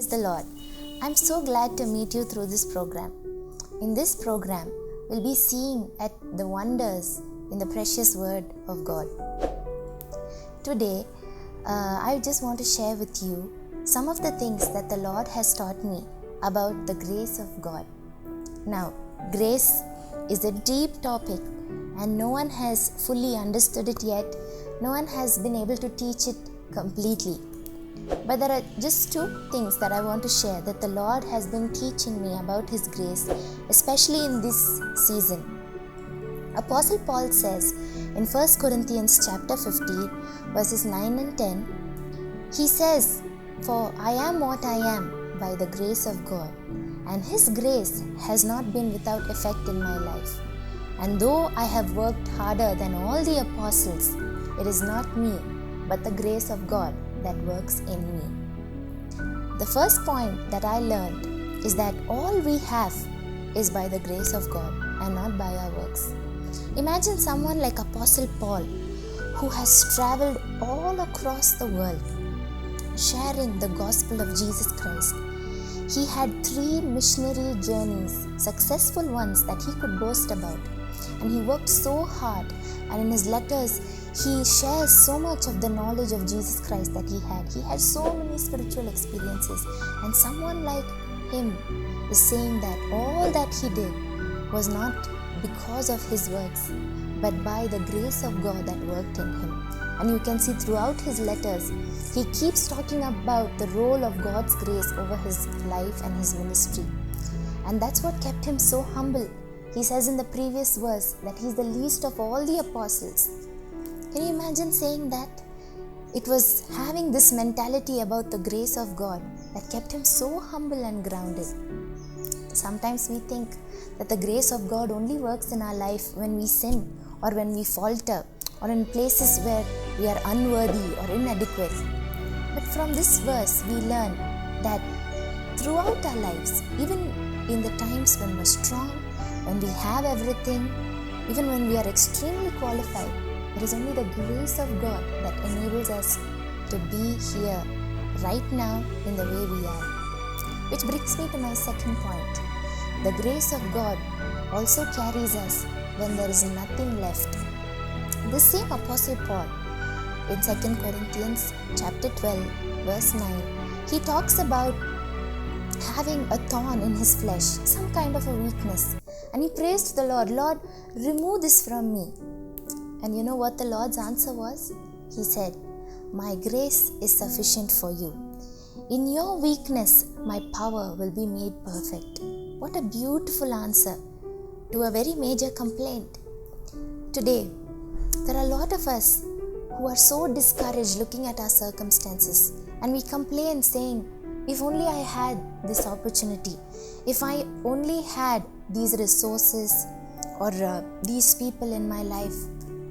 Praise the Lord. I'm so glad to meet you through this program. In this program, we'll be seeing at the wonders in the precious Word of God. Today, I just want to share with you some of the things that the Lord has taught me about the grace of God. Now, grace is a deep topic and no one has fully understood it yet. No one has been able to teach it completely. But there are just two things that I want to share that the Lord has been teaching me about His grace, especially in this season. Apostle Paul says in 1 Corinthians chapter 15, verses 9 and 10, he says, "For I am what I am by the grace of God, and His grace has not been without effect in my life. And though I have worked harder than all the apostles, it is not me, but the grace of God that works in me." The first point that I learned is that all we have is by the grace of God and not by our works. Imagine someone like Apostle Paul, who has traveled all across the world sharing the gospel of Jesus Christ. He had 3 missionary journeys, successful ones that he could boast about. And he worked so hard, and in his letters he shares so much of the knowledge of Jesus Christ that he had. He had so many spiritual experiences, and someone like him is saying that all that he did was not because of his works, but by the grace of God that worked in him. And you can see throughout his letters, he keeps talking about the role of God's grace over his life and his ministry. And that's what kept him so humble. He says in the previous verse that he's the least of all the apostles. Can you imagine saying that? It was having this mentality about the grace of God that kept him so humble and grounded. Sometimes we think that the grace of God only works in our life when we sin or when we falter or in places where we are unworthy or inadequate. But from this verse we learn that throughout our lives, even in the times when we're strong, when we have everything, even when we are extremely qualified, it is only the grace of God that enables us to be here right now in the way we are. Which brings me to my second point. The grace of God also carries us when there is nothing left. The same Apostle Paul in 2 Corinthians chapter 12 verse 9, he talks about having a thorn in his flesh, some kind of a weakness. And he prays to the Lord, "Lord, remove this from me." And you know what the Lord's answer was? He said, "My grace is sufficient for you. In your weakness, my power will be made perfect." What a beautiful answer to a very major complaint. Today, there are a lot of us who are so discouraged looking at our circumstances, and we complain saying, "If only I had this opportunity, if I only had these resources or these people in my life,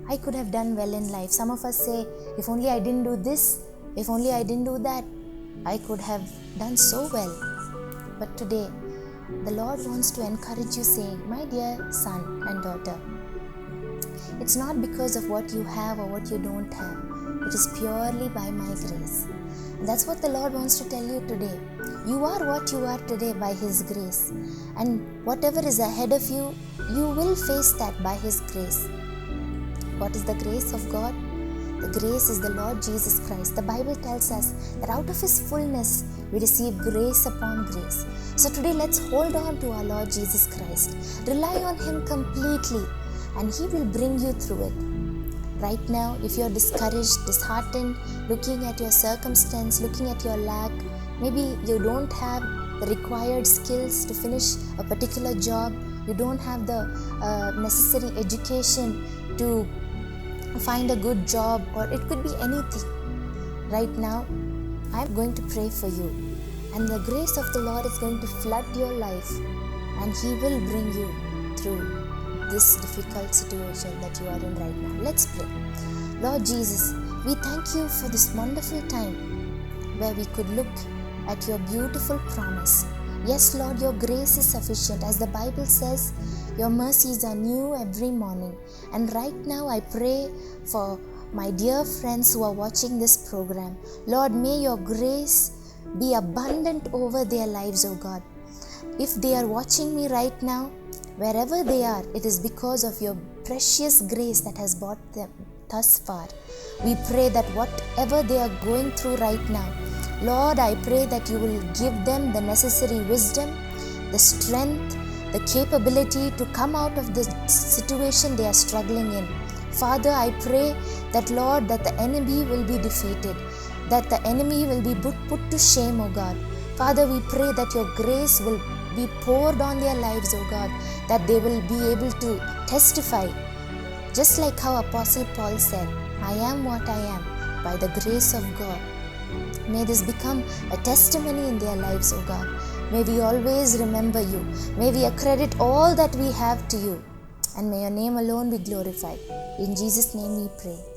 I could have done well in life." Some of us say, "If only I didn't do this, if only I didn't do that, I could have done so well." But today, the Lord wants to encourage you saying, "My dear son and daughter, it's not because of what you have or what you don't have. It is purely by my grace." And that's what the Lord wants to tell you today. You are what you are today by His grace. And whatever is ahead of you, you will face that by His grace. What is the grace of God? The grace is the Lord Jesus Christ. The Bible tells us that out of His fullness, we receive grace upon grace. So today, let's hold on to our Lord Jesus Christ. Rely on Him completely, and He will bring you through it. Right now, if you're discouraged, disheartened, looking at your circumstance, looking at your lack, maybe you don't have the required skills to finish a particular job, you don't have the necessary education to find a good job, or it could be anything. Right now, I'm going to pray for you, and the grace of the Lord is going to flood your life, and He will bring you through this difficult situation that you are in right now. Let's pray. Lord Jesus, we thank you for this wonderful time where we could look at your beautiful promise. Yes, Lord, your grace is sufficient. As the Bible says, your mercies are new every morning. And right now I pray for my dear friends who are watching this program. Lord, may your grace be abundant over their lives, O God. If they are watching me right now, wherever they are, it is because of your precious grace that has brought them thus far. We pray that whatever they are going through right now, Lord, I pray that you will give them the necessary wisdom, the strength, the capability to come out of the situation they are struggling in. Father, I pray that, Lord, that the enemy will be defeated, that the enemy will be put to shame, O God. Father, we pray that your grace will be poured on their lives, O God, that they will be able to testify, just like how Apostle Paul said, I am what I am by the grace of God. May this become a testimony in their lives, O God. May we always remember you. May we accredit all that we have to you. And may your name alone be glorified. In Jesus' name we pray.